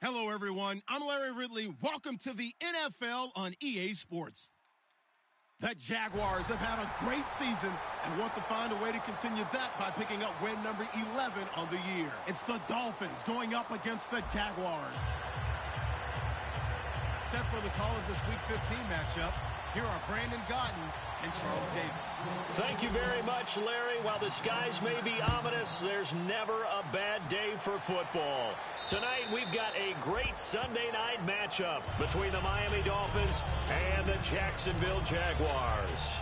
Hello, everyone. I'm Larry Ridley. Welcome to the NFL on EA Sports. The Jaguars have had a great season and want to find a way to continue that by picking up win number 11 on the year. It's the Dolphins going up against the Jaguars. Set for the call of this Week 15 matchup, here are Brandon Gaudin and Charles Davis. Thank you very much, Larry. While the skies may be ominous, there's never a bad day for football. Tonight, we've got a great Sunday night matchup between the Miami Dolphins and the Jacksonville Jaguars.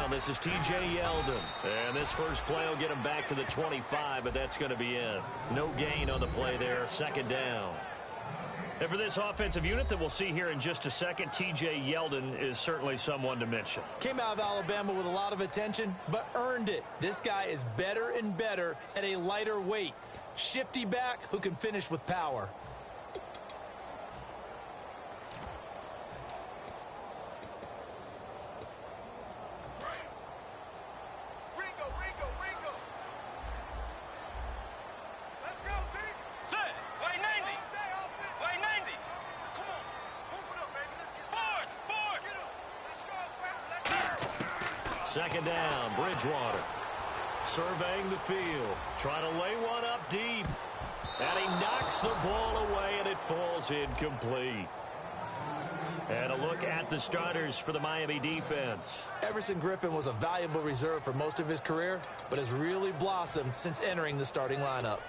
This is T.J. Yeldon, and this first play will get him back to the 25, but that's going to be it. No gain on the play there, second down. And for this offensive unit that we'll see here in just a second, T.J. Yeldon is certainly someone to mention. Came out of Alabama with a lot of attention, but earned it. This guy is better and better at a lighter weight. Shifty back who can finish with power. Second down, Bridgewater. Surveying the field. Trying to lay one up deep. And he knocks the ball away, and it falls incomplete. And a look at the starters for the Miami defense. Everson Griffin was a valuable reserve for most of his career, but has really blossomed since entering the starting lineup.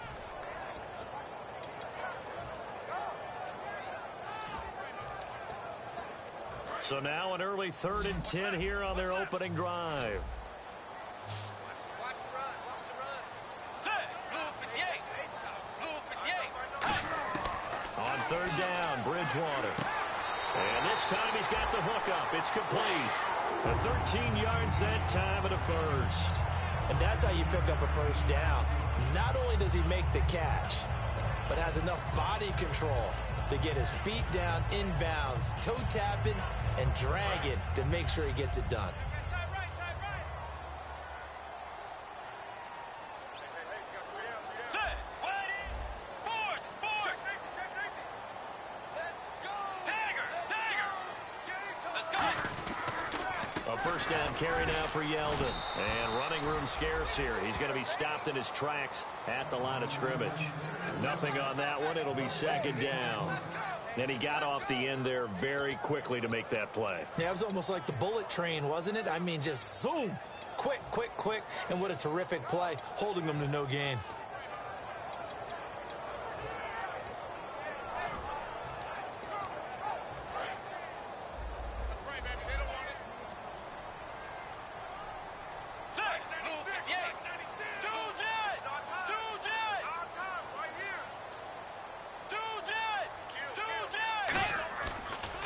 So now an early 3rd and 10 here on their opening drive. On 3rd down, Bridgewater. And this time he's got the hook up. It's complete. 13 yards that time and a first. And that's how you pick up a first down. Not only does he make the catch, but has enough body control to get his feet down inbounds, toe tapping and dragging to make sure he gets it done. A first down carry now for Yeldon. And running room scarce here. He's going to be stopped in his tracks at the line of scrimmage. Nothing on that one. It'll be second down. And he got off the end there very quickly to make that play. Yeah, it was almost like the bullet train, wasn't it? I mean, just zoom. Quick, quick, quick. And what a terrific play, holding them to no gain.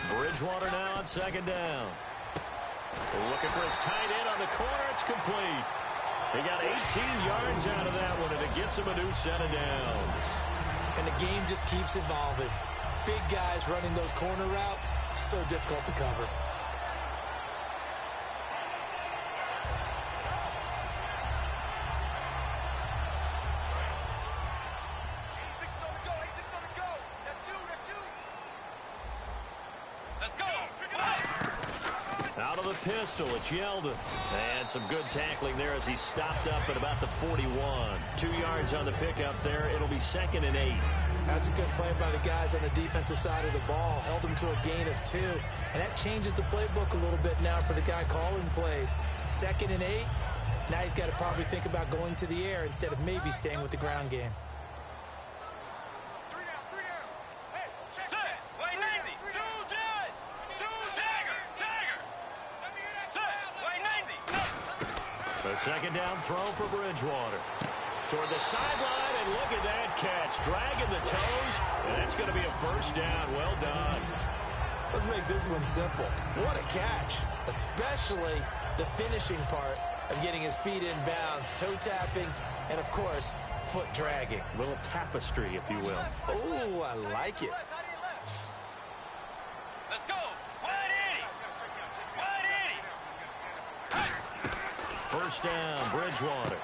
Bridgewater now on second down. Looking for his tight end on the corner. It's complete. He got 18 yards out of that one, and it gets him a new set of downs. And the game just keeps evolving. Big guys running those corner routes, so difficult to cover. Out of the pistol, it's Yeldon. And some good tackling there as he stopped up at about the 41. 2 yards on the pickup there. It'll be 2nd and 8. That's a good play by the guys on the defensive side of the ball. Held them to a gain of 2. And that changes the playbook a little bit now for the guy calling plays. 2nd and 8. Now he's got to probably think about going to the air instead of maybe staying with the ground game. A second down throw for Bridgewater. Toward the sideline, and look at that catch. Dragging the toes, and that's going to be a first down. Well done. Let's make this one simple. What a catch, especially the finishing part of getting his feet in bounds, toe tapping, and of course, foot dragging. A little tapestry, if you will. Oh, I like it. Let's go. Wide 80. First down, Bridgewater.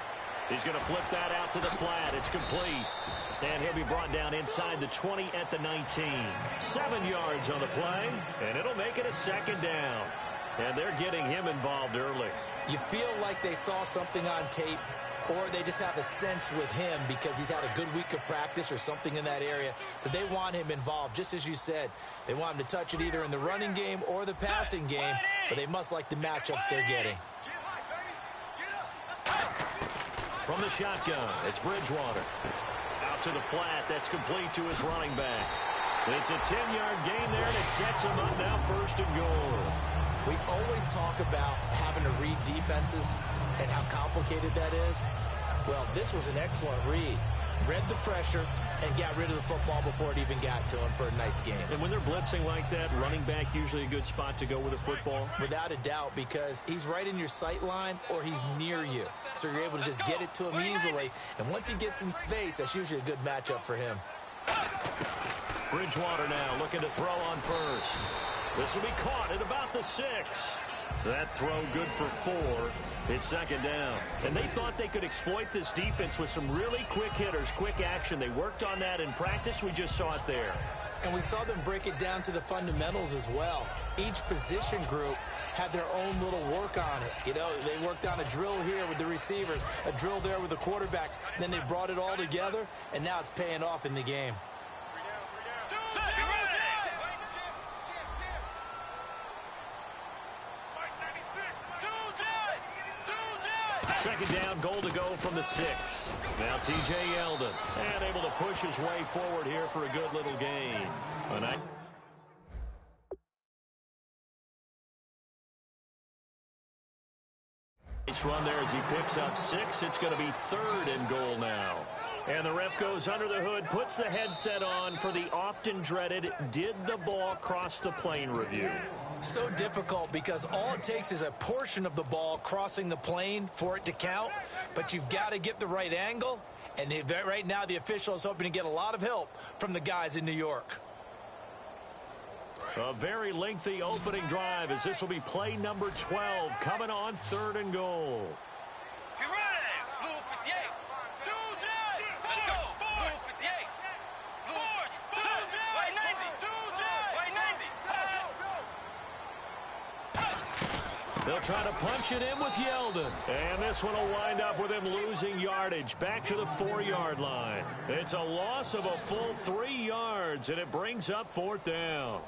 He's going to flip that out to the flat. It's complete. And he'll be brought down inside the 20 at the 19. 7 yards on the play, and it'll make it a second down. And they're getting him involved early. You feel like they saw something on tape, or they just have a sense with him because he's had a good week of practice or something in that area that they want him involved. Just as you said, they want him to touch it either in the running game or the passing game, but they must like the matchups they're getting. From the shotgun, it's Bridgewater. Out to the flat, that's complete to his running back. It's a 10-yard gain there, and it sets him up now first and goal. We always talk about having to read defenses and how complicated that is. Well, this was an excellent read. Read the pressure and got rid of the football before it even got to him for a nice game. And when they're blitzing like that, running back usually a good spot to go with a football? Without a doubt, because he's right in your sight line or he's near you. So you're able to just get it to him easily. And once he gets in space, that's usually a good matchup for him. Bridgewater now looking to throw on first. This will be caught at about the 6. That throw good for 4. It's second down. And they thought they could exploit this defense with some really quick hitters, quick action. They worked on that in practice. We just saw it there. And we saw them break it down to the fundamentals as well. Each position group had their own little work on it. You know, they worked on a drill here with the receivers, a drill there with the quarterbacks. And then they brought it all together, and now it's paying off in the game. Second down, goal to go from the 6. Now T.J. Yeldon, and able to push his way forward here for a good little gain. Nice run there as he picks up 6. It's going to be 3rd and goal now. And the ref goes under the hood, puts the headset on for the often dreaded did the ball cross the plane review. So difficult because all it takes is a portion of the ball crossing the plane for it to count, but you've got to get the right angle, and right now the official is hoping to get a lot of help from the guys in New York. A very lengthy opening drive as this will be play number 12 coming on 3rd and goal. They'll try to punch it in with Yeldon. And this one will wind up with him losing yardage back to the 4-yard line. It's a loss of a full 3 yards, and it brings up 4th down.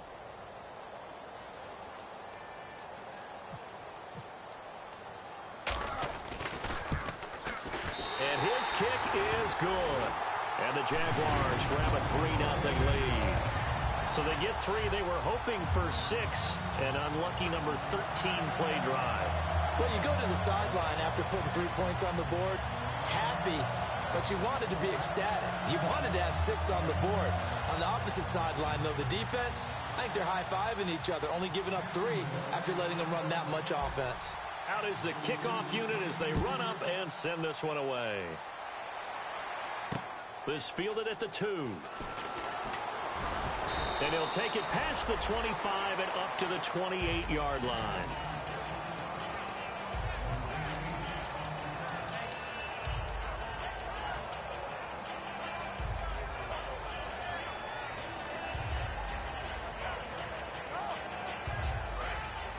And his kick is good. And the Jaguars grab a 3-0 lead. So they get 3. They were hoping for 6. An unlucky number 13 play drive. Well, you go to the sideline after putting 3 points on the board, happy, but you wanted to be ecstatic. You wanted to have 6 on the board. On the opposite sideline, though, the defense, I think they're high-fiving each other, only giving up 3 after letting them run that much offense. Out is the kickoff unit as they run up and send this one away. This fielded at the 2. And he'll take it past the 25 and up to the 28-yard line.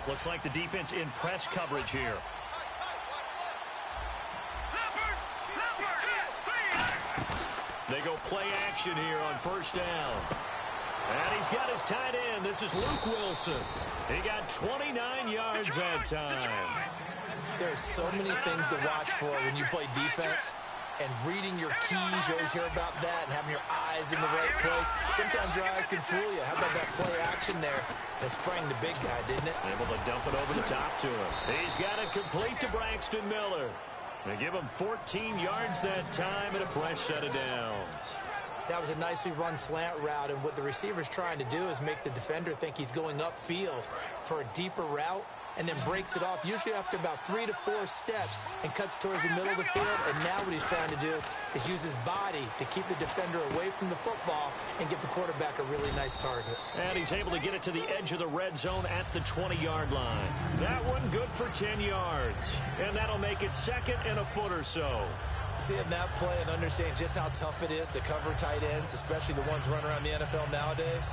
Looks like the defense in press coverage here. They go play action here on first down. And he's got his tight end. This is Luke Wilson. He got 29 yards that time. There's so many things to watch for when you play defense. And reading your keys, you always hear about that, and having your eyes in the right place. Sometimes your eyes can fool you. How about that play action there? That sprang the big guy, didn't it? Able to dump it over the top to him. He's got it complete to Braxton Miller. They give him 14 yards that time and a fresh set of downs. That was a nicely run slant route, and what the receiver's trying to do is make the defender think he's going upfield for a deeper route, and then breaks it off, usually after about 3 to 4 steps, and cuts towards the middle of the field. And now what he's trying to do is use his body to keep the defender away from the football and give the quarterback a really nice target. And he's able to get it to the edge of the red zone at the 20-yard line. That one good for 10 yards. And that'll make it second and a foot or so. Seeing that play and understanding just how tough it is to cover tight ends, especially the ones running around the NFL nowadays,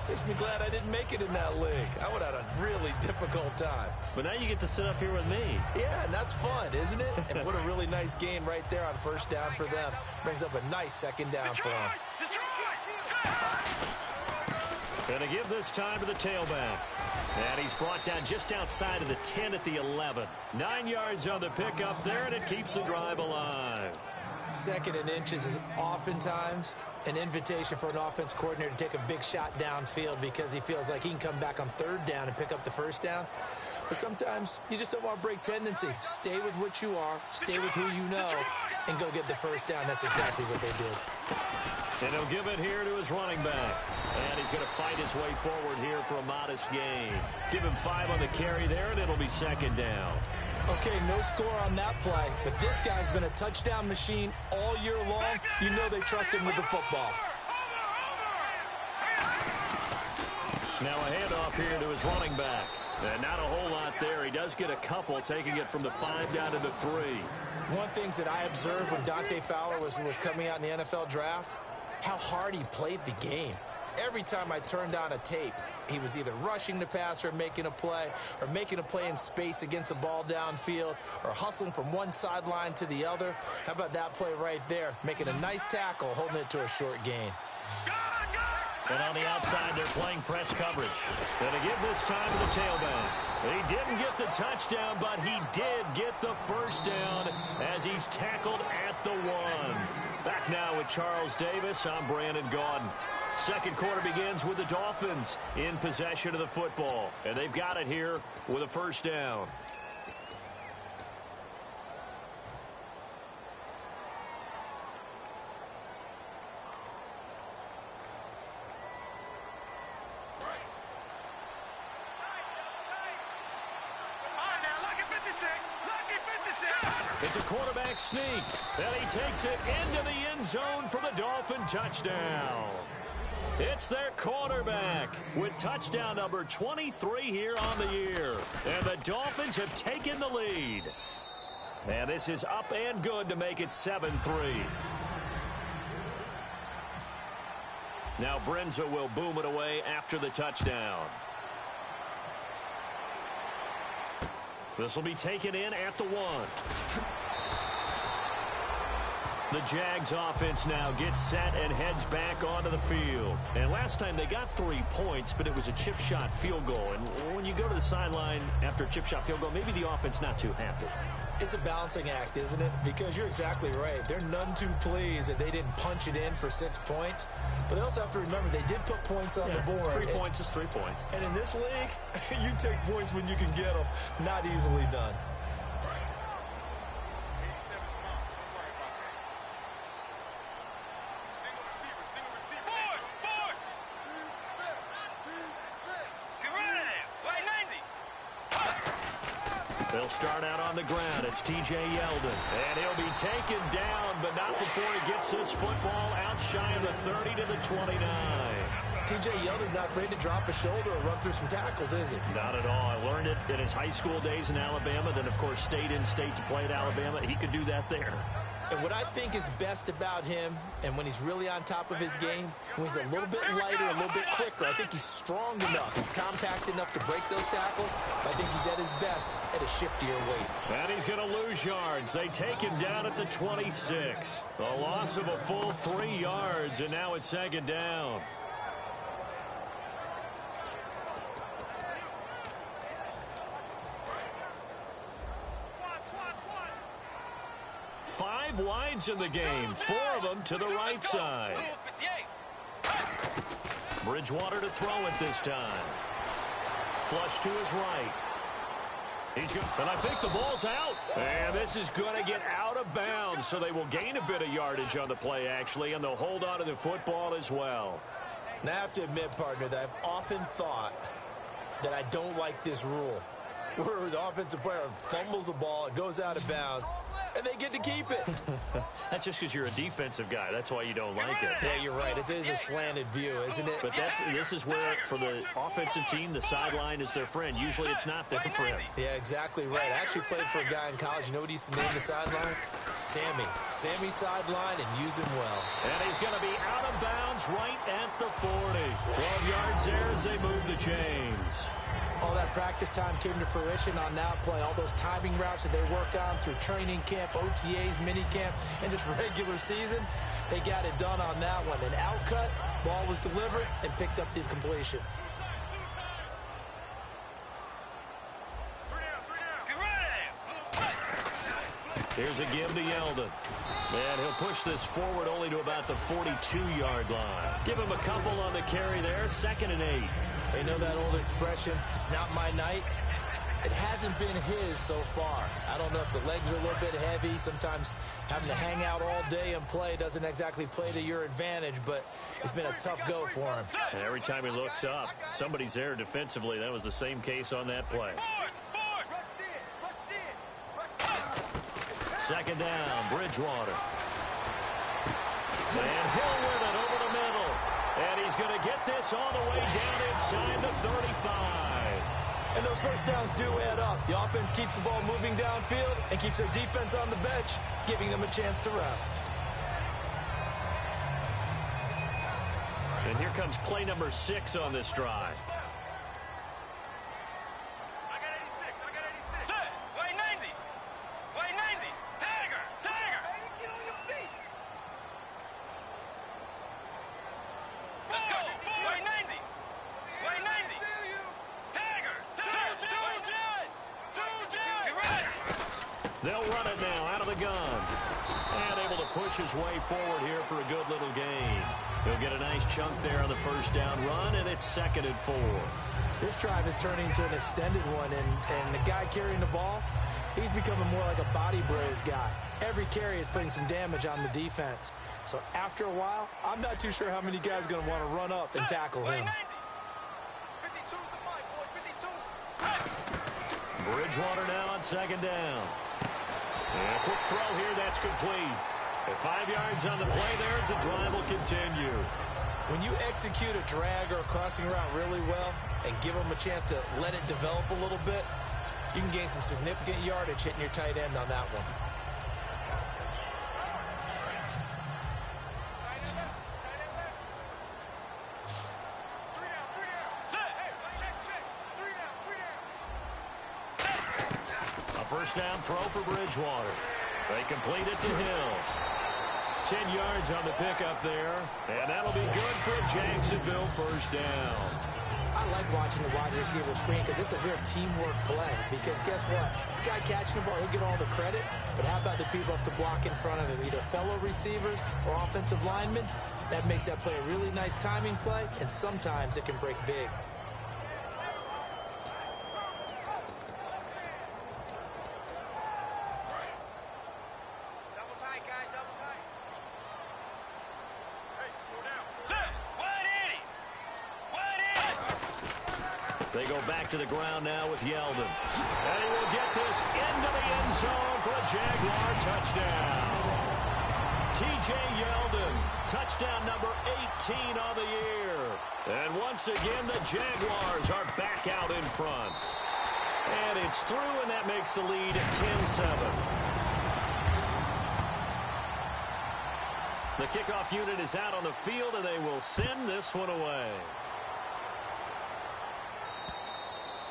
makes me glad I didn't make it in that league. I would have had a really difficult time. But now you get to sit up here with me. Yeah, and that's fun, isn't it? And put a really nice gain right there on first down for them. Brings up a nice second down for them. Going to give this time to the tailback. And he's brought down just outside of the 10 at the 11. 9 yards on the pickup there, and it keeps the drive alive. Second and inches is oftentimes an invitation for an offense coordinator to take a big shot downfield because he feels like he can come back on third down and pick up the first down. But sometimes you just don't want to break tendency. Stay with what you are, stay with who you know, and go get the first down. That's exactly what they did. And he'll give it here to his running back. And he's going to fight his way forward here for a modest gain. Give him 5 on the carry there, and it'll be second down. Okay, no score on that play, but this guy's been a touchdown machine all year long. You know they trust him with the football. Now a handoff here to his running back. And not a whole lot there. He does get a couple, taking it from the 5 down to the 3. One of the things that I observed when Dante Fowler was coming out in the NFL draft, how hard he played the game. Every time I turned on a tape, he was either rushing the passer or making a play in space against the ball downfield, or hustling from one sideline to the other. How about that play right there? Making a nice tackle, holding it to a short gain. And on the outside, they're playing press coverage. And to give this time to the tailback. He didn't get the touchdown, but he did get the first down as he's tackled at the 1. Back now with Charles Davis. I'm Brandon Gaudin. Second quarter begins with the Dolphins in possession of the football. And they've got it here with a first down. It's a quarterback sneak, and he takes it into the end zone for the Dolphin touchdown. It's their quarterback with touchdown number 23 here on the year. And the Dolphins have taken the lead. And this is up and good to make it 7-3. Now Brenza will boom it away after the touchdown. This will be taken in at the 1. The Jags offense now gets set and heads back onto the field. And last time they got 3 points, but it was a chip shot field goal. And when you go to the sideline after a chip shot field goal, maybe the offense not too happy. It's a balancing act, isn't it? Because you're exactly right. They're none too pleased that they didn't punch it in for 6 points. But they also have to remember they did put points on the board. 3 points is 3 points. And in this league, you take points when you can get them. Not easily done. They'll start out on the ground. It's T.J. Yeldon. And he'll be taken down, but not before he gets this football out shy of the 30 to the 29. T.J. Yeldon's not afraid to drop a shoulder or run through some tackles, is he? Not at all. I learned it in his high school days in Alabama. Then, of course, stayed in state to play at Alabama. He could do that there. And what I think is best about him, and when he's really on top of his game, when he's a little bit lighter, a little bit quicker, I think he's strong enough. He's compact enough to break those tackles. I think he's at his best at a shiftier weight. And he's going to lose yards. They take him down at the 26. A loss of a full 3 yards, and now it's second down. Five wides in the game, 4 of them to the right side. Bridgewater to throw it this time. Flush to his right. He's good, and I think the ball's out. And this is going to get out of bounds, so they will gain a bit of yardage on the play, actually, and they'll hold on to the football as well. Now, I have to admit, partner, that I've often thought that I don't like this rule, where the offensive player fumbles the ball, it goes out of bounds, and they get to keep it. That's just because you're a defensive guy. That's why you don't like it. Yeah, you're right. It is a slanted view, isn't it? But this is where, for the offensive team, the sideline is their friend. Usually it's not their friend. Yeah, exactly right. I actually played for a guy in college. You know what he used to name the sideline? Sammy. Sammy sideline, and use him well. And he's going to be out of bounds right at the 40. 12 yards there as they move the chains. All that practice time came to fruition on that play. All those timing routes that they work on through training camp, OTAs, mini camp, and just regular season, they got it done on that one. An outcut, ball was delivered, and picked up the completion. Here's a give to Yeldon. And he'll push this forward only to about the 42-yard line. Give him a couple on the carry there, 2nd and 8. They know that old expression, it's not my night. It hasn't been his so far. I don't know if the legs are a little bit heavy. Sometimes having to hang out all day and play doesn't exactly play to your advantage, but it's been a tough go for him. And every time he looks up, somebody's there defensively. That was the same case on that play. 2nd down, Bridgewater. And Hill with it over the middle. And he's going to get this all the way down inside the 35. And those first downs do add up. The offense keeps the ball moving downfield and keeps their defense on the bench, giving them a chance to rest. And here comes play number 6 on this drive. They'll run it now out of the gun. And able to push his way forward here for a good little gain. He'll get a nice chunk there on the first down run, and it's 2nd and 4. This drive is turning into an extended one, and the guy carrying the ball, he's becoming more like a body blows guy. Every carry is putting some damage on the defense. So after a while, I'm not too sure how many guys are going to want to run up and tackle him. Bridgewater now on 2nd down. And a quick throw here, that's complete. At 5 yards on the play there, as the drive will continue. When you execute a drag or a crossing route really well and give them a chance to let it develop a little bit, you can gain some significant yardage hitting your tight end on that one. First down throw for Bridgewater. They complete it to Hill. 10 yards on the pickup there. And that'll be good for a Jacksonville first down. I like watching the wide receiver screen because it's a real teamwork play. Because guess what? The guy catching the ball, he'll get all the credit. But how about the people have to block in front of him? Either fellow receivers or offensive linemen. That makes that play a really nice timing play. And sometimes it can break big. They go back to the ground now with Yeldon. And he will get this into the end zone for a Jaguar touchdown. T.J. Yeldon, touchdown number 18 on the year. And once again, the Jaguars are back out in front. And it's through, and that makes the lead 10-7. The kickoff unit is out on the field, and they will send this one away.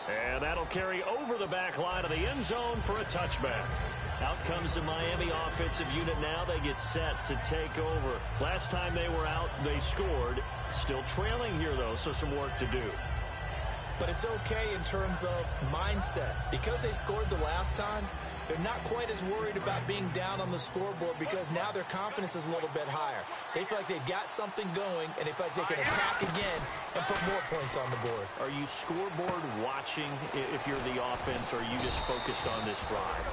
And that'll carry over the back line of the end zone for a touchback. Out comes the Miami offensive unit now. They get set to take over. Last time they were out, they scored. Still trailing here, though, so some work to do. But it's okay in terms of mindset. Because they scored the last time, they're not quite as worried about being down on the scoreboard because now their confidence is a little bit higher. They feel like they've got something going, and they feel like they can attack again and put more points on the board. Are you scoreboard watching if you're the offense, or are you just focused on this drive?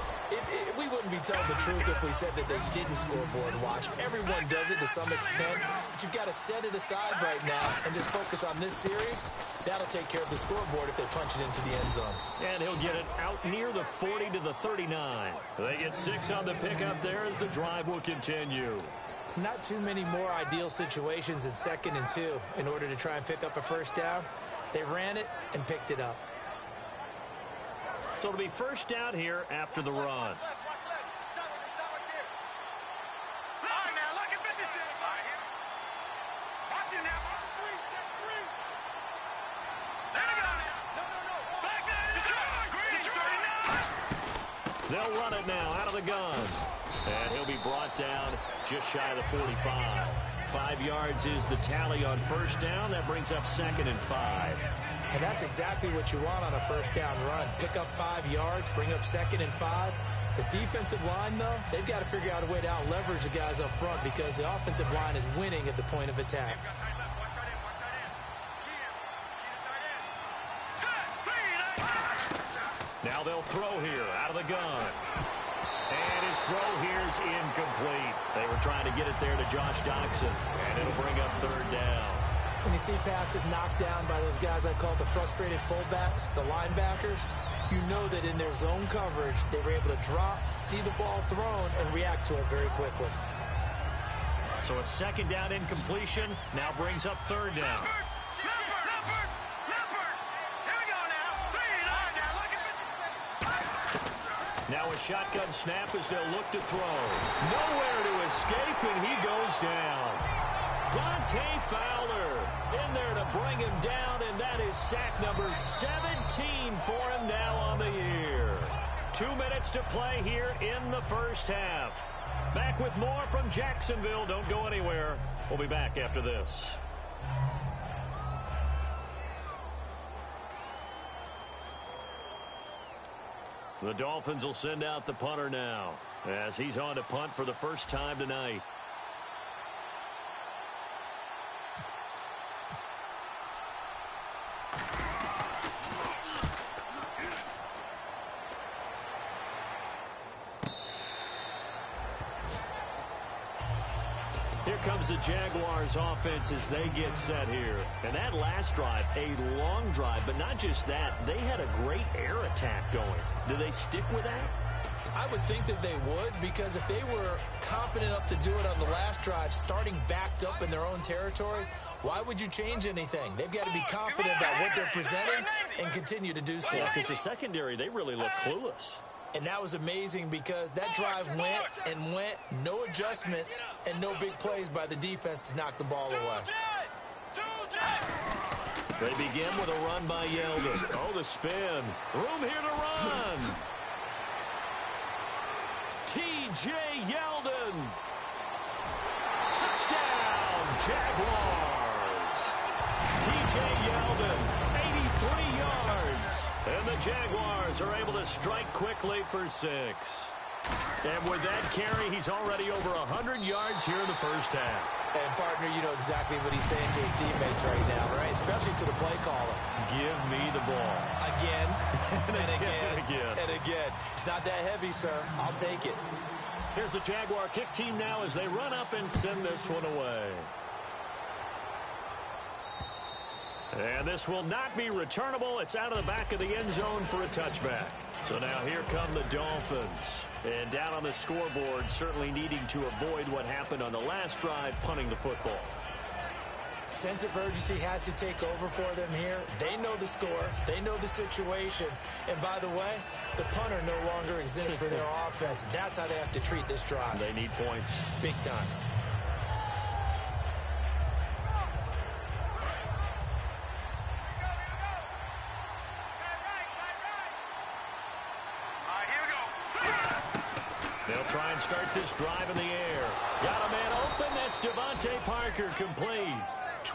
We wouldn't be telling the truth if we said that they didn't scoreboard watch. Everyone does it to some extent, but you've got to set it aside right now and just focus on this series. That'll take care of the scoreboard if they punch it into the end zone. And he'll get it out near the 40 to the 39. They get 6 on the pickup there as the drive will continue. Not too many more ideal situations in 2nd and 2 in order to try and pick up a first down. They ran it and picked it up. So it'll be first down here after the run. They'll run it now out of the gun. And he'll be brought down just shy of the 45. 5 yards is the tally on first down. That brings up 2nd and 5. And that's exactly what you want on a first down run. Pick up 5 yards, bring up 2nd and 5. The defensive line, though, they've got to figure out a way to out-leverage the guys up front because the offensive line is winning at the point of attack. Now they'll throw here out of the gun. And his throw here's incomplete. They were trying to get it there to Josh Doxson, and it'll bring up 3rd down. When you see passes knocked down by those guys I call the frustrated fullbacks, the linebackers, you know that in their zone coverage, they were able to drop, see the ball thrown, and react to it very quickly. So a 2nd down incompletion now brings up 3rd down. Now a shotgun snap as they'll look to throw. Nowhere to escape, and he goes down. Dante Fowler in there to bring him down, and that is sack number 17 for him now on the year. 2 minutes to play here in the first half. Back with more from Jacksonville. Don't go anywhere. We'll be back after this. The Dolphins will send out the punter now as he's on to punt for the first time tonight. Here comes the Jaguars offense as they get set here. And that last drive, a long drive, but not just that. They had a great air attack going. Do they stick with that? I would think that they would, because if they were confident enough to do it on the last drive, starting backed up in their own territory, why would you change anything? They've got to be confident about what they're presenting and continue to do so. Yeah, because the secondary, they really look clueless. And that was amazing because that drive went and went, no adjustments, and no big plays by the defense to knock the ball away. They begin with a run by Yeldon. Oh, the spin. Room here to run. T.J. Yeldon. Touchdown, Jaguars. T.J. Yeldon, 83 yards. And the Jaguars are able to strike quickly for 6. And with that carry, he's already over 100 yards here in the first half. And, partner, you know exactly what he's saying to his teammates right now, right? Especially to the play caller. Give me the ball. Again, and again, and again. and again. It's not that heavy, sir. I'll take it. Here's the Jaguar kick team now as they run up and send this one away. And this will not be returnable. It's out of the back of the end zone for a touchback. So now here come the Dolphins. And down on the scoreboard, certainly needing to avoid what happened on the last drive, punting the football. Sense of urgency has to take over for them here. They know the score. They know the situation. And by the way, the punter no longer exists for their offense. That's how they have to treat this drive. They need points. Big time. They'll try and start this drive in the air. Got a man open. That's Devontae Parker, complete.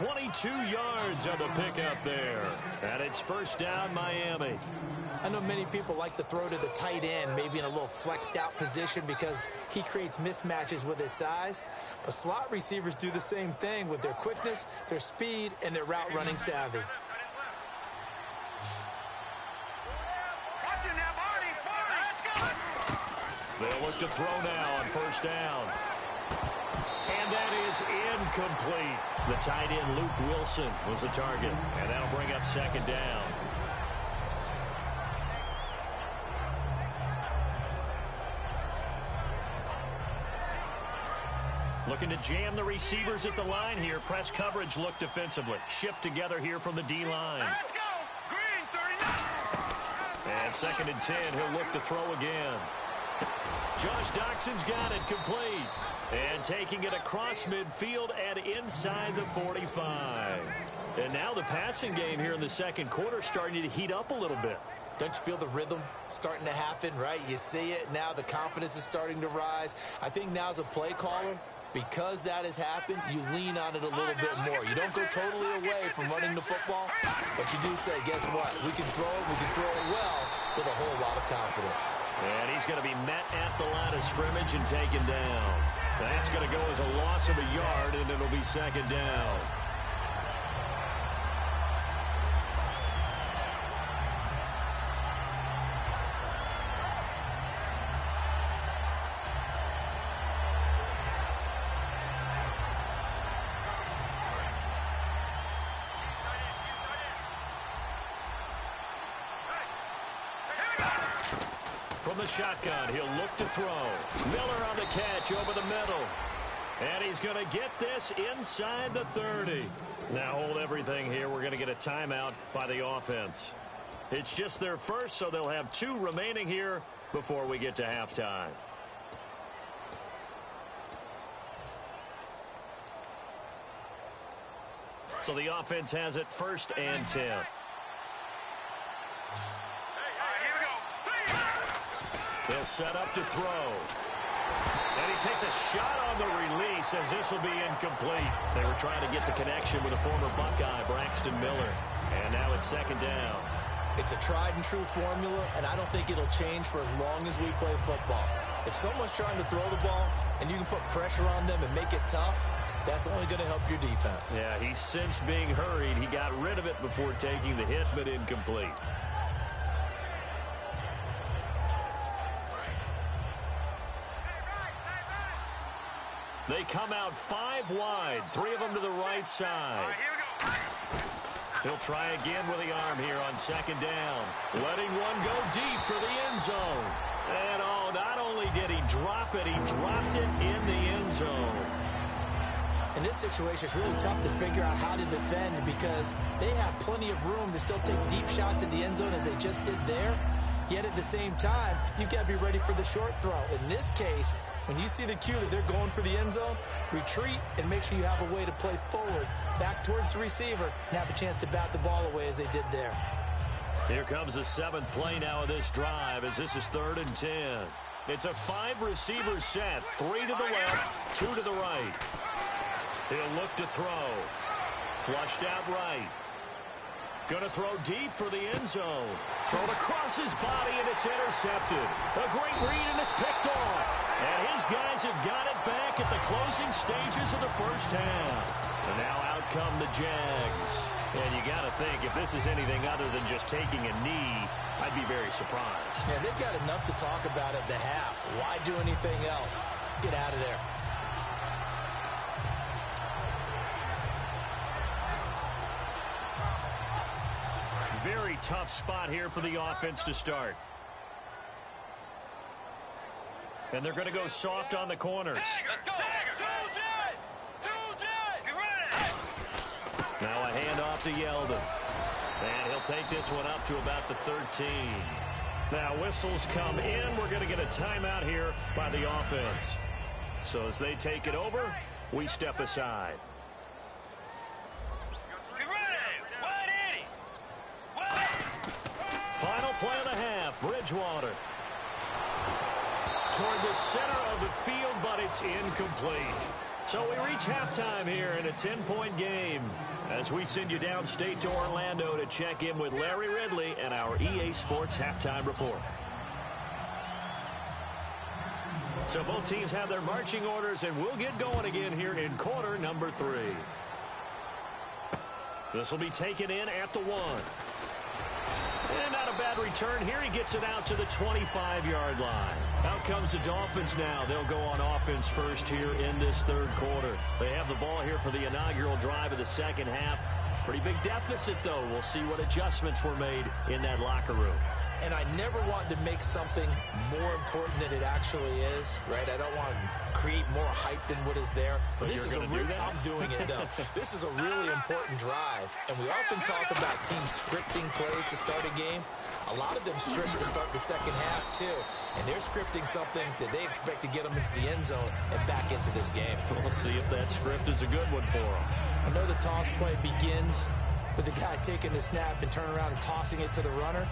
22 yards on the pickup there. And it's first down, Miami. I know many people like to throw to the tight end, maybe in a little flexed out position because he creates mismatches with his size. But slot receivers do the same thing with their quickness, their speed, and their route running savvy. They'll look to throw now on first down. And that is incomplete. The tight end, Luke Wilson, was the target. And that'll bring up second down. Looking to jam the receivers at the line here. Press coverage look defensively. Shift together here from the D-line. Let's go. Green 39. And second and 10, he'll look to throw again. Josh Doxson's got it complete. And taking it across midfield and inside the 45. And now the passing game here in the second quarter starting to heat up a little bit. Don't you feel the rhythm starting to happen, right? You see it now. The confidence is starting to rise. I think now as a play caller, because that has happened, you lean on it a little bit more. You don't go totally away from running the football, but you do say, guess what? We can throw it well with a whole lot of confidence. And he's going to be met at the line of scrimmage and taken down. That's going to go as a loss of a yard, and it'll be second down. From the shotgun, he'll look to throw. Miller on the catch over the middle. And he's going to get this inside the 30. Now hold everything here. We're going to get a timeout by the offense. It's just their first, so they'll have 2 remaining here before we get to halftime. So the offense has it first and 10. He'll set up to throw. And he takes a shot on the release as this will be incomplete. They were trying to get the connection with a former Buckeye, Braxton Miller. And now it's second down. It's a tried and true formula, and I don't think it'll change for as long as we play football. If someone's trying to throw the ball and you can put pressure on them and make it tough, that's only going to help your defense. Yeah, he's since being hurried. He got rid of it before taking the hit, but incomplete. They come out 5 wide, 3 of them to the right side. He'll try again with the arm here on second down. Letting one go deep for the end zone. And not only did he drop it, he dropped it in the end zone. In this situation, it's really tough to figure out how to defend because they have plenty of room to still take deep shots at the end zone as they just did there. Yet at the same time, you've got to be ready for the short throw. In this case, when you see the cue that they're going for the end zone, retreat and make sure you have a way to play forward, back towards the receiver, and have a chance to bat the ball away as they did there. Here comes the 7th play now of this drive as this is 3rd and 10. It's a 5-receiver set, 3 to the left, 2 to the right. He'll look to throw. Flushed out right. Going to throw deep for the end zone. Thrown across his body, and it's intercepted. A great read, and it's picked off. And his guys have got it back at the closing stages of the first half. And now out come the Jags. And you got to think, if this is anything other than just taking a knee, I'd be very surprised. Yeah, they've got enough to talk about at the half. Why do anything else? Just get out of there. Very tough spot here for the offense to start. And they're going to go soft on the corners. Let's go. Now a handoff to Yeldon. And he'll take this one up to about the 13. Now whistles come in. We're going to get a timeout here by the offense. So as they take it over, we step aside. Final play of the half, Bridgewater. Toward the center of the field, but it's incomplete. So we reach halftime here in a 10-point game as we send you downstate to Orlando to check in with Larry Ridley and our EA Sports Halftime Report. So both teams have their marching orders, and we'll get going again here in quarter number 3. This will be taken in at the 1. And not a bad return here. He gets it out to the 25-yard line. Out comes the Dolphins now. They'll go on offense first here in this third quarter. They have the ball here for the inaugural drive of the second half. Pretty big deficit, though. We'll see what adjustments were made in that locker room. And I never want to make something more important than it actually is, right? I don't want to create more hype than what is there. But this is I'm doing it, though. This is a really important drive. And we often talk about teams scripting plays to start a game. A lot of them script to start the second half, too. And they're scripting something that they expect to get them into the end zone and back into this game. We'll see if that script is a good one for them. I know the toss play begins with the guy taking the snap and turning around and tossing it to the runner.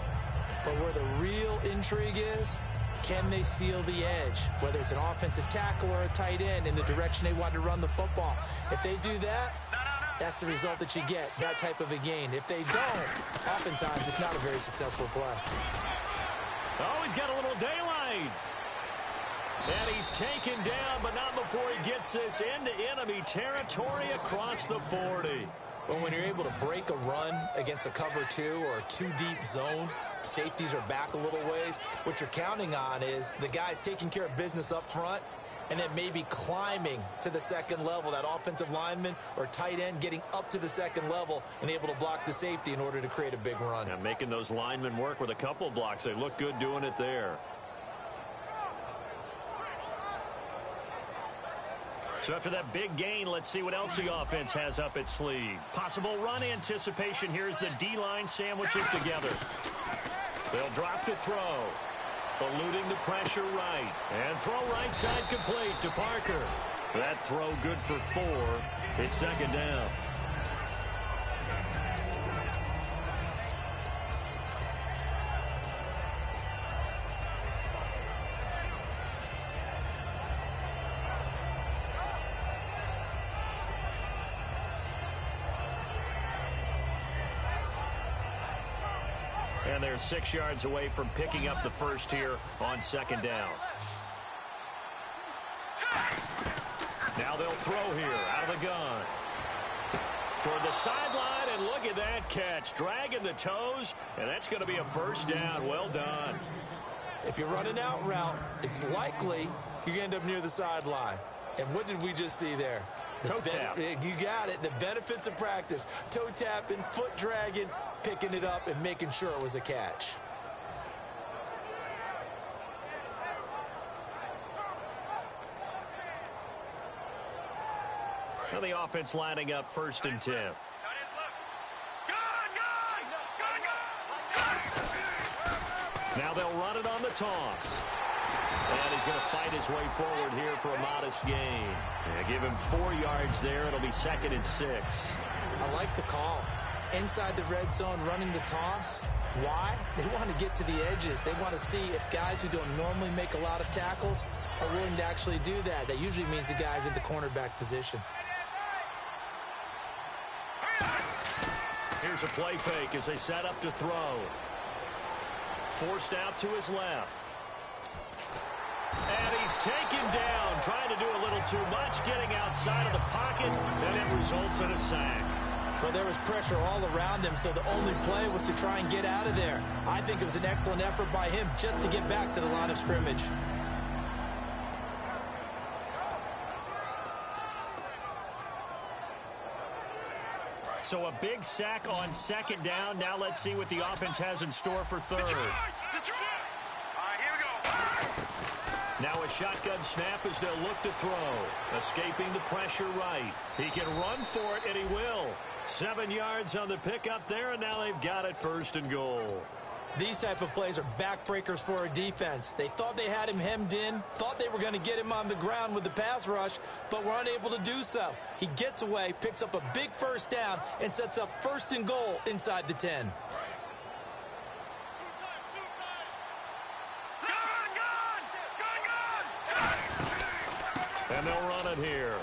But where the real intrigue is, can they seal the edge? Whether it's an offensive tackle or a tight end in the direction they want to run the football. If they do that, that's the result that you get, that type of a gain. If they don't, oftentimes it's not a very successful play. Oh, he's got a little daylight. And he's taken down, but not before he gets this into enemy territory across the 40. Well, when you're able to break a run against a cover 2 or a 2-deep zone, safeties are back a little ways. What you're counting on is the guys taking care of business up front and then maybe climbing to the second level, that offensive lineman or tight end getting up to the second level and able to block the safety in order to create a big run. And making those linemen work with a couple blocks. They look good doing it there. So after that big gain, let's see what else the offense has up its sleeve. Possible run anticipation here as the D-line sandwiches together. They'll drop to throw. Eluding the pressure right. And throw right side complete to Parker. That throw good for 4. It's second down. And they're 6 yards away from picking up the first here on second down. Now they'll throw here out of the gun. Toward the sideline, and look at that catch. Dragging the toes, and that's going to be a first down. Well done. If you're running out route, it's likely you're going to end up near the sideline. And what did we just see there? Toe tap. You got it. The benefits of practice. Toe tapping, foot dragging, picking it up, and making sure it was a catch. Now the offense lining up 1st and 10. Now they'll run it on the toss. And he's going to fight his way forward here for a modest gain. Yeah, give him 4 yards there. It'll be 2nd and 6. I like the call. Inside the red zone, running the toss. Why? They want to get to the edges. They want to see if guys who don't normally make a lot of tackles are willing to actually do that. That usually means the guy's in the cornerback position. Here's a play fake as they set up to throw. Forced out to his left. And he's taken down, trying to do a little too much, getting outside of the pocket, and it results in a sack. Well, there was pressure all around him, so the only play was to try and get out of there. I think it was an excellent effort by him just to get back to the line of scrimmage. So a big sack on second down. Now let's see what the offense has in store for third. Now a shotgun snap as they'll look to throw. Escaping the pressure right. He can run for it, and he will. 7 yards on the pickup there, and now they've got it 1st and goal. These type of plays are backbreakers for a defense. They thought they had him hemmed in, thought they were going to get him on the ground with the pass rush, but were unable to do so. He gets away, picks up a big first down, and sets up 1st and goal inside the 10. And they'll run it here.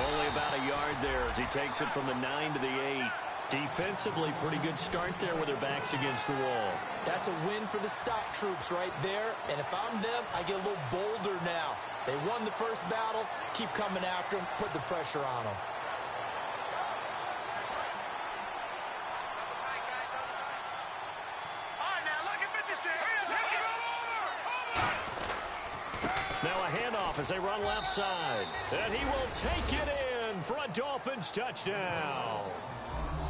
Only about a yard there as he takes it from the 9 to the 8. Defensively, pretty good start there with their backs against the wall. That's a win for the stop troops right there. And if I'm them, I get a little bolder now. They won the first battle. Keep coming after them. Put the pressure on them. Now a handoff as they run left side. And he will take it in for a Dolphins touchdown.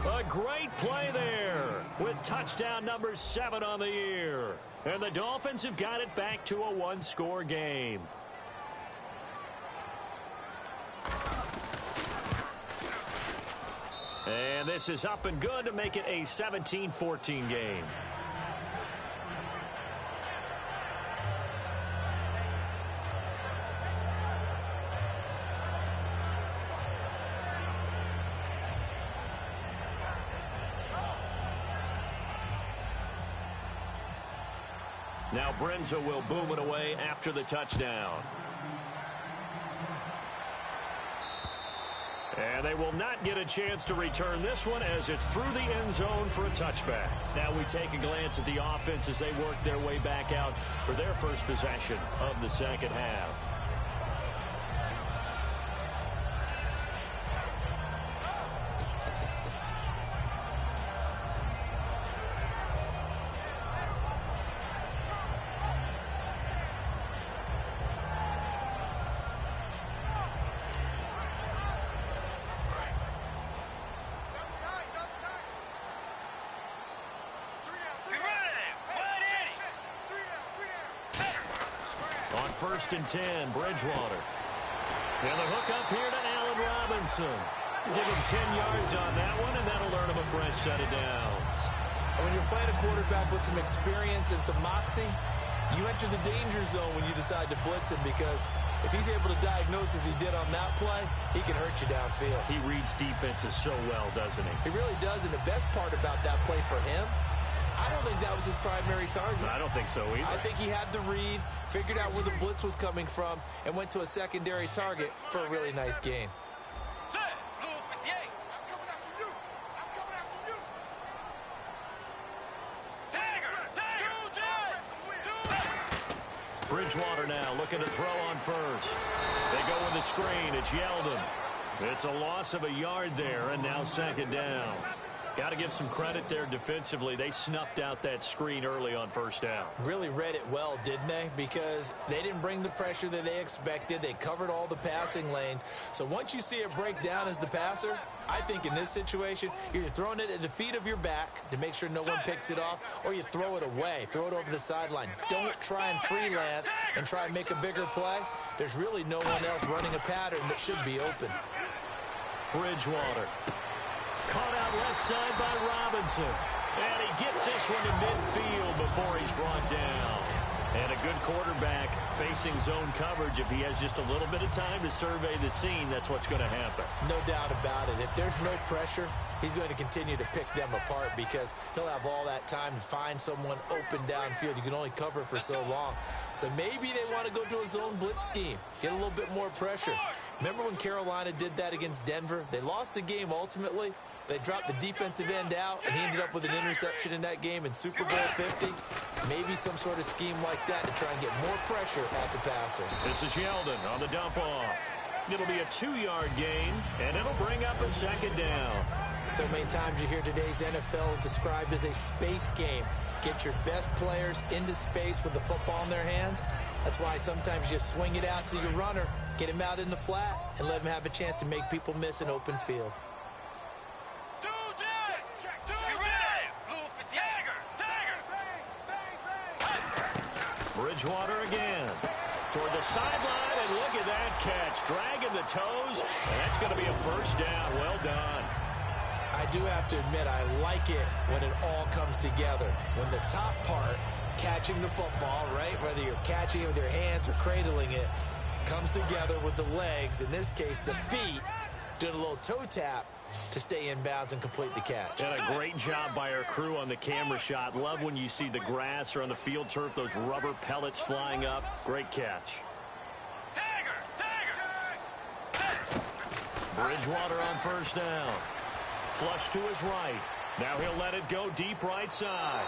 A great play there with touchdown number 7 on the year. And the Dolphins have got it back to a one-score game. And this is up and good to make it a 17-14 game. Now Brenza will boom it away after the touchdown. And they will not get a chance to return this one as it's through the end zone for a touchback. Now we take a glance at the offense as they work their way back out for their first possession of the second half. First and 10, Bridgewater. And the hook up here to Allen Robinson. Give him 10 yards on that one, and that'll earn him a fresh set of downs. And when you're playing a quarterback with some experience and some moxie, you enter the danger zone when you decide to blitz him, because if he's able to diagnose as he did on that play, he can hurt you downfield. He reads defenses so well, doesn't he? He really does, and the best part about that play for him, I don't think that was his primary target. I don't think so either. I think he had the read, figured out where the blitz was coming from, and went to a secondary target for a really nice gain. Bridgewater now looking to throw on first. They go with the screen. It's Yeldon. It's a loss of a yard there, and now second down. Got to give some credit there defensively. They snuffed out that screen early on first down. Really read it well, didn't they? Because they didn't bring the pressure that they expected. They covered all the passing lanes. So once you see it break down as the passer, I think in this situation, you're throwing it at the feet of your back to make sure no one picks it off, or you throw it away, throw it over the sideline. Don't try and freelance and try and make a bigger play. There's really no one else running a pattern that should be open. Bridgewater. Caught out left side by Robinson. And he gets this one to midfield before he's brought down. And a good quarterback facing zone coverage. If he has just a little bit of time to survey the scene, that's what's going to happen. No doubt about it. If there's no pressure, he's going to continue to pick them apart because he'll have all that time to find someone open downfield. You can only cover for so long. So maybe they want to go to a zone blitz scheme, get a little bit more pressure. Remember when Carolina did that against Denver? They lost the game ultimately. They dropped the defensive end out, and he ended up with an interception in that game in Super Bowl 50. Maybe some sort of scheme like that to try and get more pressure at the passer. This is Yeldon on the dump off. It'll be a 2-yard gain, and it'll bring up a second down. So many times you hear today's NFL described as a space game. Get your best players into space with the football in their hands. That's why sometimes you swing it out to your runner, get him out in the flat, and let him have a chance to make people miss an open field. Bridgewater again toward the sideline, and look at that catch, dragging the toes, and that's going to be a first down. Well done. I do have to admit, I like it when it all comes together. When the top part, catching the football, right, whether you're catching it with your hands or cradling it, comes together with the legs, in this case the feet, doing a little toe tap to stay in bounds and complete the catch. And a great job by our crew on the camera shot. Love when you see the grass or on the field turf, those rubber pellets flying up. Great catch. Bridgewater on first down. Flush to his right. Now he'll let it go deep right side.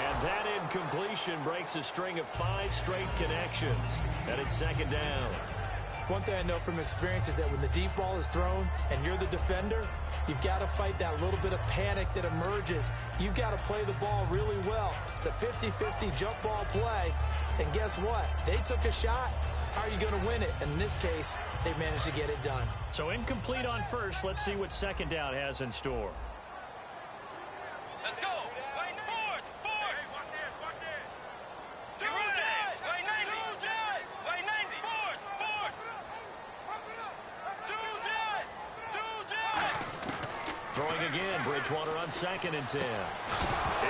And that incompletion breaks a string of 5 straight connections. And it's second down. One thing I know from experience is that when the deep ball is thrown and you're the defender, you've got to fight that little bit of panic that emerges. You've got to play the ball really well. It's a 50-50 jump ball play. And guess what? They took a shot. How are you going to win it? And in this case, they managed to get it done. So incomplete on first. Let's see what second down has in store. Let's go. Right, force. Hey, watch this. To right. Right 90. Right 90. Force. Throwing again. Bridgewater on 2nd and 10.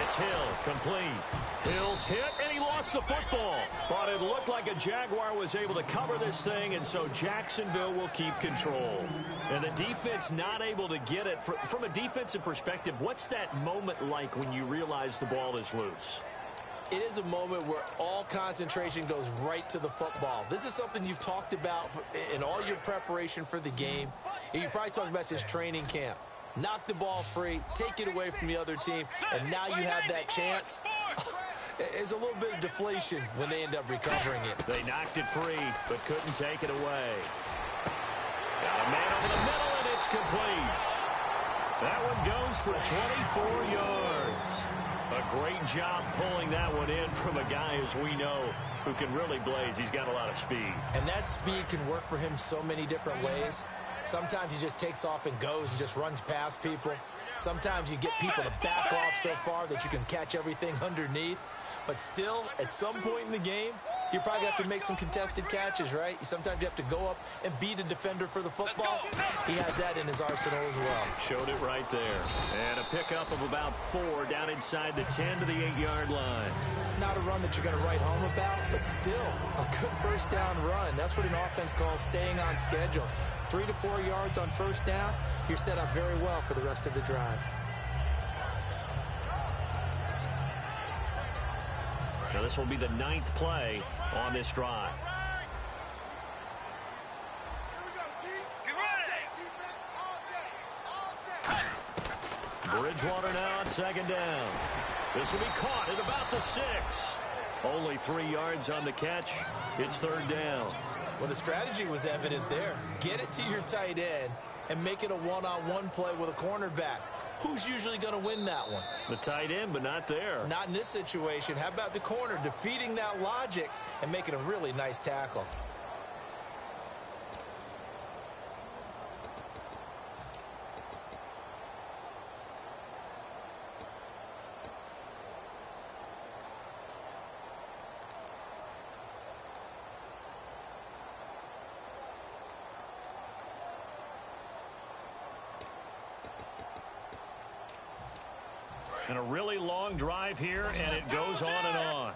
It's Hill. Complete. Hill's hit, and he lost the football. But it looked like a Jaguar was able to cover this thing, and so Jacksonville will keep control. And the defense not able to get it. From a defensive perspective, what's that moment like when you realize the ball is loose? It is a moment where all concentration goes right to the football. This is something you've talked about in all your preparation for the game. And you probably talked about since training camp. Knock the ball free, take it away from the other team, and now you have that chance. There's a little bit of deflation when they end up recovering it. They knocked it free, but couldn't take it away. Got a man over the middle, and it's complete. That one goes for 24 yards. A great job pulling that one in from a guy, as we know, who can really blaze. He's got a lot of speed. And that speed can work for him so many different ways. Sometimes he just takes off and goes and just runs past people. Sometimes you get people to back off so far that you can catch everything underneath. But still, at some point in the game, you probably have to make some contested catches, right? Sometimes you have to go up and beat a defender for the football. He has that in his arsenal as well. Showed it right there. And a pickup of about 4 down inside the 10 to the 8-yard line. Not a run that you're going to write home about, but still a good first down run. That's what an offense calls staying on schedule. 3 to 4 yards on first down, you're set up very well for the rest of the drive. Now this will be the 9th play on this drive. Bridgewater now on 2nd down. This will be caught at about the 6. Only 3 yards on the catch. It's 3rd down. Well, the strategy was evident there. Get it to your tight end and make it a one-on-one play with a cornerback. Who's usually going to win that one? The tight end, but not there. Not in this situation. How about the corner defeating that logic and making a really nice tackle? And a really long drive here, and it goes on and on.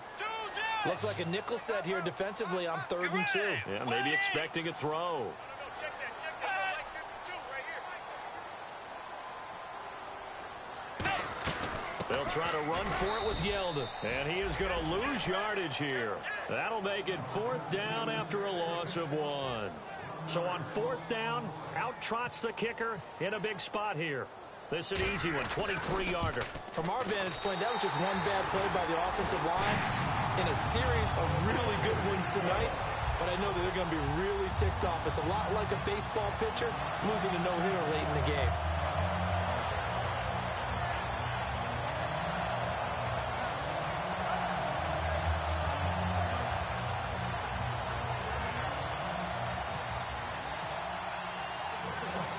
Looks like a nickel set here defensively on 3rd and 2. Yeah, maybe expecting a throw. They'll try to run for it with Yeldon. And he is going to lose yardage here. That'll make it 4th down after a loss of 1. So on 4th down, out trots the kicker in a big spot here. This is an easy one, 23-yarder. From our vantage point, that was just one bad play by the offensive line in a series of really good ones tonight. But I know that they're going to be really ticked off. It's a lot like a baseball pitcher losing a no-hitter late in the game.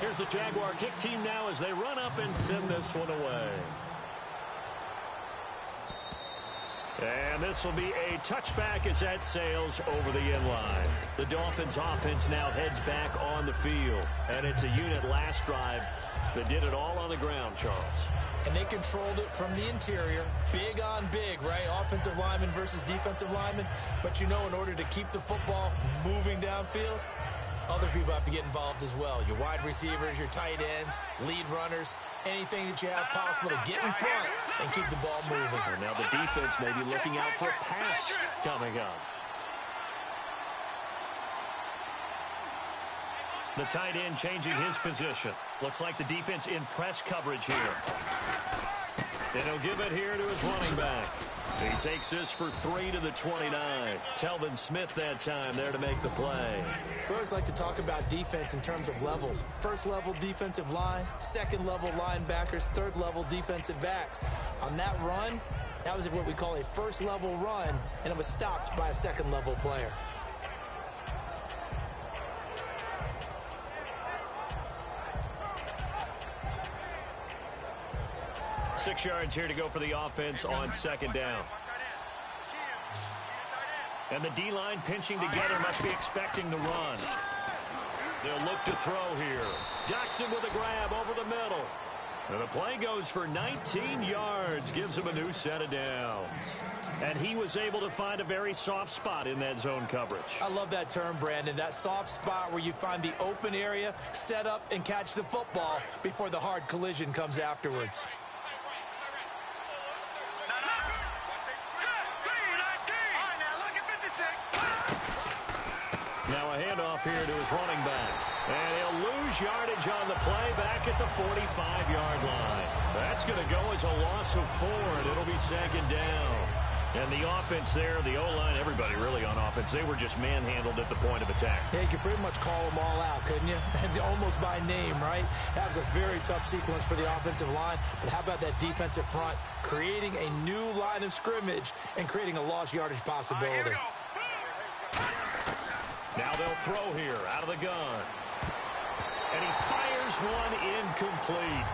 Here's the Jaguar kick team now as they run up and send this one away. And this will be a touchback as that sails over the inline. The Dolphins offense now heads back on the field. And it's a unit last drive that did it all on the ground, Charles. And they controlled it from the interior. Big on big, right? Offensive lineman versus defensive lineman. But you know, in order to keep the football moving downfield, other people have to get involved as well. Your wide receivers, your tight ends, lead runners, anything that you have possible to get in front and keep the ball moving. And now the defense may be looking out for a pass coming up. The tight end changing his position. Looks like the defense in press coverage here. And he'll give it here to his running back. He takes this for 3 to the 29. Telvin Smith that time there to make the play. We always like to talk about defense in terms of levels. First level defensive line, second level linebackers, third level defensive backs. On that run, that was what we call a first level run, and it was stopped by a second level player. 6 yards here to go for the offense on second down. And the D-line pinching together must be expecting the run. They'll look to throw here. Jackson with a grab over the middle. And the play goes for 19 yards, gives him a new set of downs. And he was able to find a very soft spot in that zone coverage. I love that term, Brandon. That soft spot where you find the open area, set up, and catch the football before the hard collision comes afterwards. Now a handoff here to his running back. And he'll lose yardage on the play back at the 45-yard line. That's going to go as a loss of 4, and it'll be second down. And the offense there, the O-line, everybody really on offense, they were just manhandled at the point of attack. Yeah, you could pretty much call them all out, couldn't you? Almost by name, right? That was a very tough sequence for the offensive line. But how about that defensive front creating a new line of scrimmage and creating a lost yardage possibility? Now they'll throw here out of the gun. And he fires one incomplete.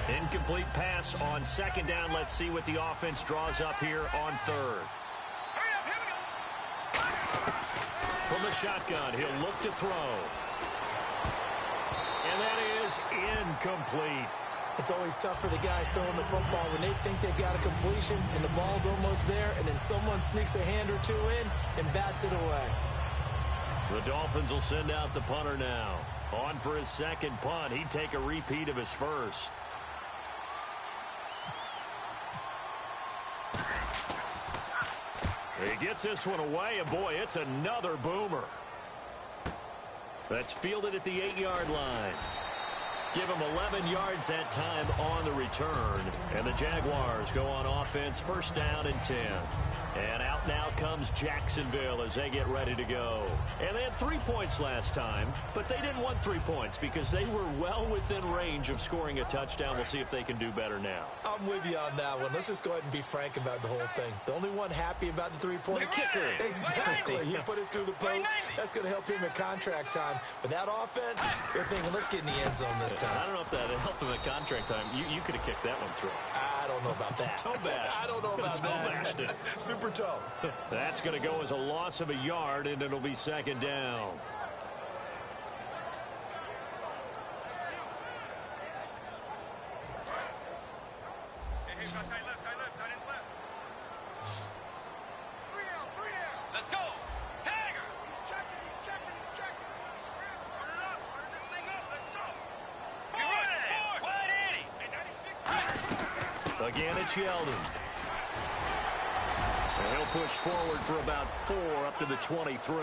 Incomplete pass on second down. Let's see what the offense draws up here on third. From the shotgun, he'll look to throw. And that is incomplete. It's always tough for the guys throwing the football when they think they've got a completion and the ball's almost there, and then someone sneaks a hand or two in and bats it away. The Dolphins will send out the punter now. On for his second punt. He'd take a repeat of his first. He gets this one away, and boy, it's another boomer. That's fielded at the 8-yard line. Give him 11 yards that time on the return. And the Jaguars go on offense, first down and 10. And out now comes Jacksonville as they get ready to go. And they had 3 points last time, but they didn't want 3 points because they were well within range of scoring a touchdown. We'll see if they can do better now. I'm with you on that one. Let's just go ahead and be frank about the whole thing. The only one happy about the three-point kicker. Exactly. He put it through the post. That's going to help him in contract time. But that offense, they're thinking, let's get in the end zone this time. I don't know if that helped him at contract time. You could have kicked that one through. I don't know about that. Toe bash. I don't know about toe that. Bashed it. Super toe. That's going to go as a loss of a yard, and it'll be second down. Let's go. Tiger. He's checking. Turn it up. Turn this thing up. Let's go. Again, it's Yeldon. And he'll push forward for about 4 up to the 23.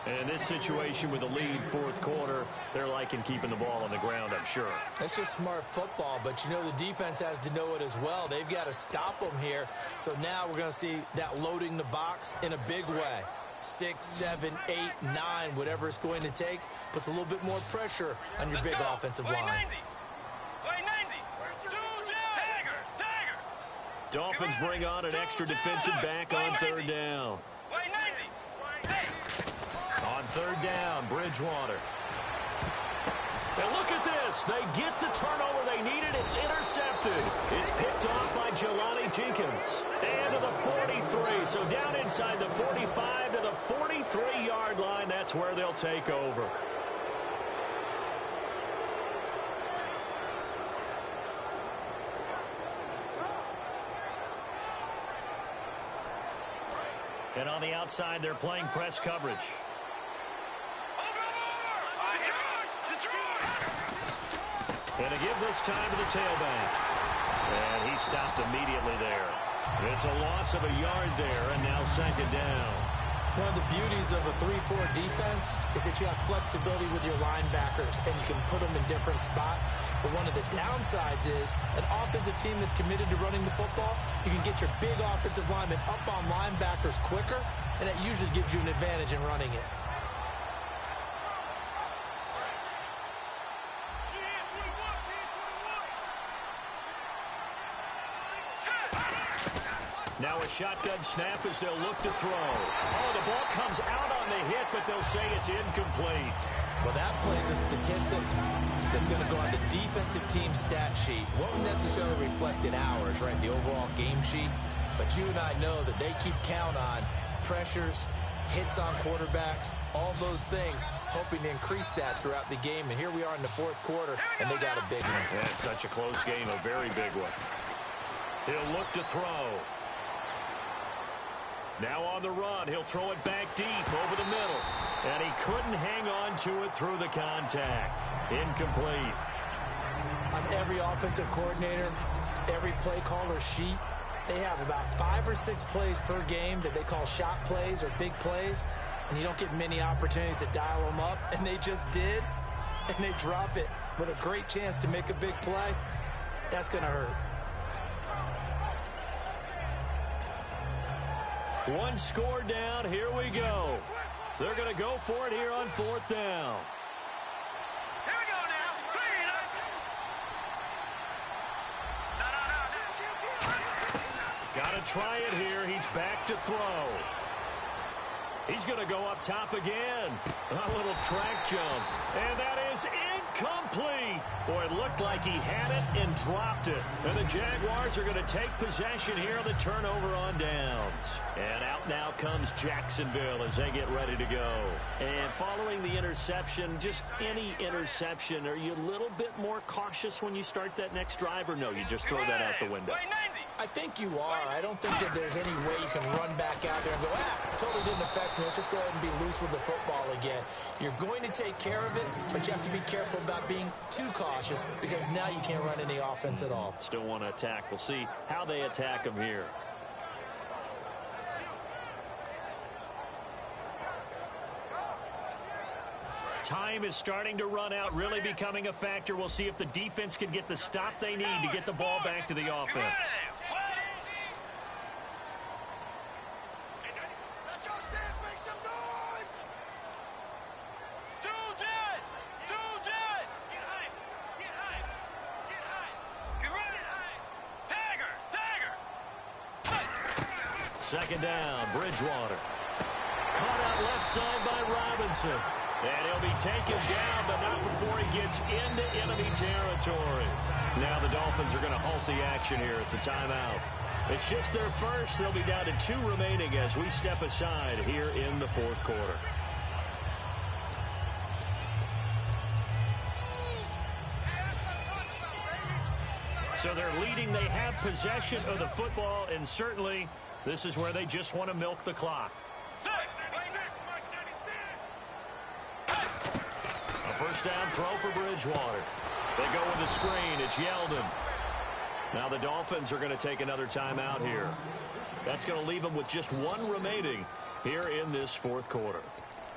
And in this situation with a lead fourth quarter, they're liking keeping the ball on the ground, I'm sure. That's just smart football, but you know the defense has to know it as well. They've got to stop them here. So now we're going to see that loading the box in a big way. 6, 7, 8, 9, whatever it's going to take, puts a little bit more pressure on your big offensive line. Dolphins bring on an extra defensive back on third down. On third down, Bridgewater. And look at this. They get the turnover they needed. It's intercepted. It's picked off by Jelani Jenkins. And to the 43. So down inside the 45 to the 43-yard line. That's where they'll take over. And on the outside, they're playing press coverage. And to give this time to the tailback. And he stopped immediately there. It's a loss of a yard there, and now second down. One of the beauties of a 3-4 defense is that you have flexibility with your linebackers, and you can put them in different spots. But one of the downsides is an offensive team that's committed to running the football, you can get your big offensive linemen up on linebackers quicker, and that usually gives you an advantage in running it. Now a shotgun snap as they'll look to throw. Oh, the ball comes out on the hit, but they'll say it's incomplete. Well, that plays a statistic that's going to go on the defensive team stat sheet. Won't necessarily reflect in ours, right, the overall game sheet. But you and I know that they keep count on pressures, hits on quarterbacks, all those things, hoping to increase that throughout the game. And here we are in the fourth quarter, and they got a big one. That's such a close game, a very big one. He'll look to throw. Now on the run, he'll throw it back deep over the middle. And he couldn't hang on to it through the contact. Incomplete. On every offensive coordinator, every play caller sheet, they have about 5 or 6 plays per game that they call shot plays or big plays. And you don't get many opportunities to dial them up. And they just did. And they drop it with a great chance to make a big play. That's going to hurt. One score down. Here we go. They're going to go for it here on fourth down. Here we go now. Clean up. Got to try it here. He's back to throw. He's going to go up top again. A little track jump. And that is incomplete. Boy, it looked like he had it and dropped it. And the Jaguars are going to take possession here on the turnover on downs. And out now comes Jacksonville as they get ready to go. And following the interception, just any interception, are you a little bit more cautious when you start that next drive, or no, you just throw that out the window? I think you are. I don't think that there's any way you can run back out there and go, totally didn't affect me. Let's just go ahead and be loose with the football again. You're going to take care of it, but you have to be careful about being too cautious because now you can't run any offense at all. Still want to attack. We'll see how they attack them here. Time is starting to run out, really becoming a factor. We'll see if the defense can get the stop they need to get the ball back to the offense. Let's go, Stans, make some noise! Too dead! Too dead! Get high! Get high! Get high! Get ready! Dagger! Second down, Bridgewater. Caught out left side by Robinson. And he'll be taken down, but not before he gets into enemy territory. Now the Dolphins are going to halt the action here. It's a timeout. It's just their first. They'll be down to 2 remaining as we step aside here in the fourth quarter. So they're leading. They have possession of the football, and certainly this is where they just want to milk the clock. First down throw for Bridgewater. They go with the screen. It's Yeldon. Now the Dolphins are going to take another timeout here. That's going to leave them with just 1 remaining here in this fourth quarter.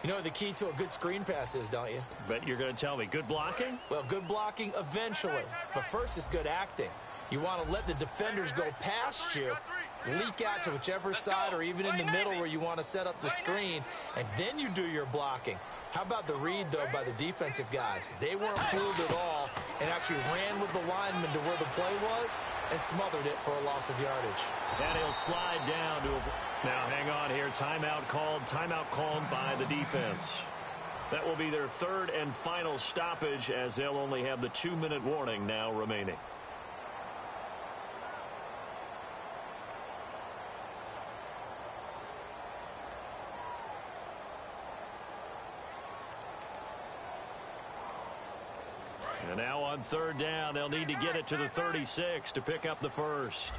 You know what the key to a good screen pass is, don't you? Bet you're going to tell me. Good blocking? Well, good blocking eventually. But first is good acting. You want to let the defenders go past you, leak out to whichever side or even in the middle where you want to set up the screen, and then you do your blocking. How about the read, though, by the defensive guys? They weren't fooled at all and actually ran with the lineman to where the play was and smothered it for a loss of yardage. And he'll slide down to now hang on here. Timeout called by the defense. That will be their 3rd and final stoppage as they'll only have the 2-minute warning now remaining. And now on 3rd down, they'll need to get it to the 36 to pick up the first.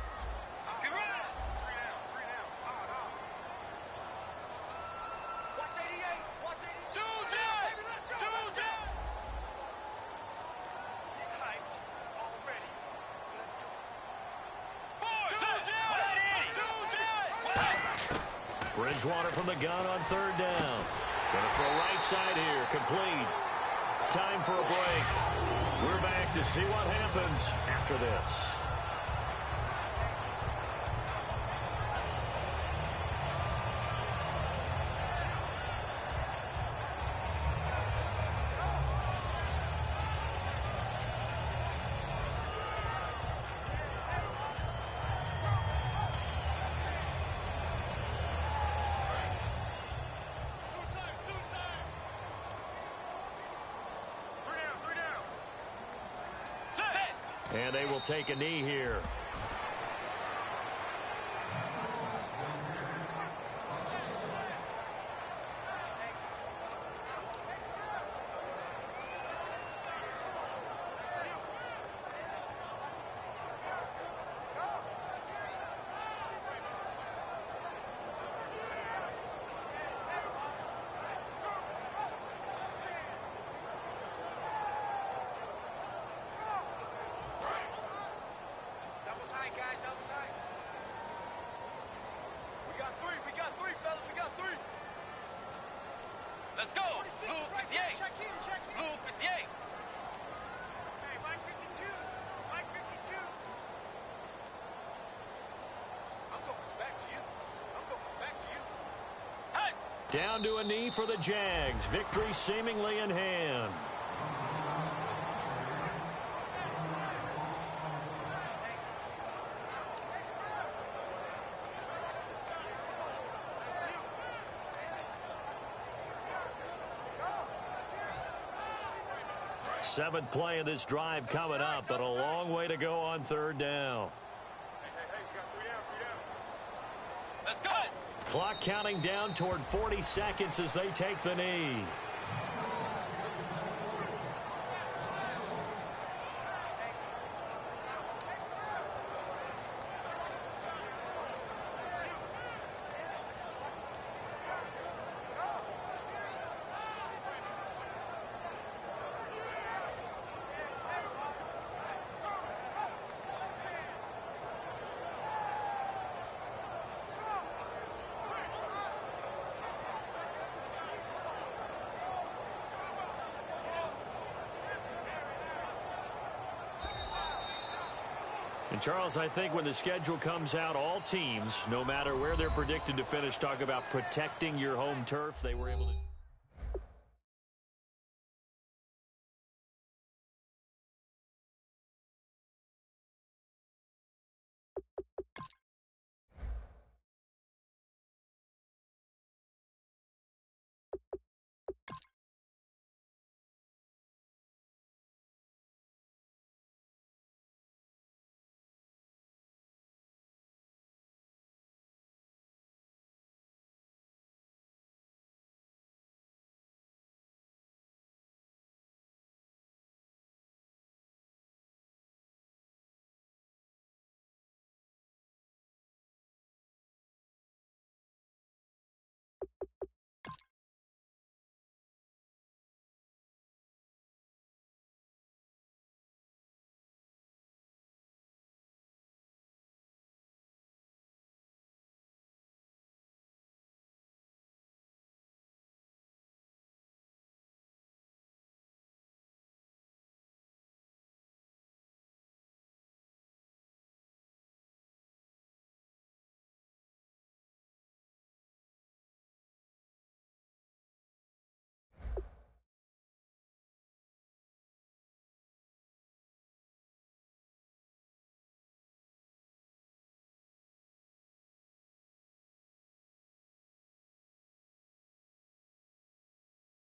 Bridgewater from the gun on third down. Going to throw right side here. Complete. Time for a break. We're back to see what happens after this. And they will take a knee here. Let's go. Blue 58. Check in. Blue 58. Hey, Mike 52. Mike 52. I'm going back to you. Hey! Down to a knee for the Jags. Victory seemingly in hand. Seventh play of this drive coming up, but a long way to go on third down. Hey, we got 3 down. Let's go. Clock counting down toward 40 seconds as they take the knee. And Charles, I think when the schedule comes out, all teams, no matter where they're predicted to finish, talk about protecting your home turf. They were able to...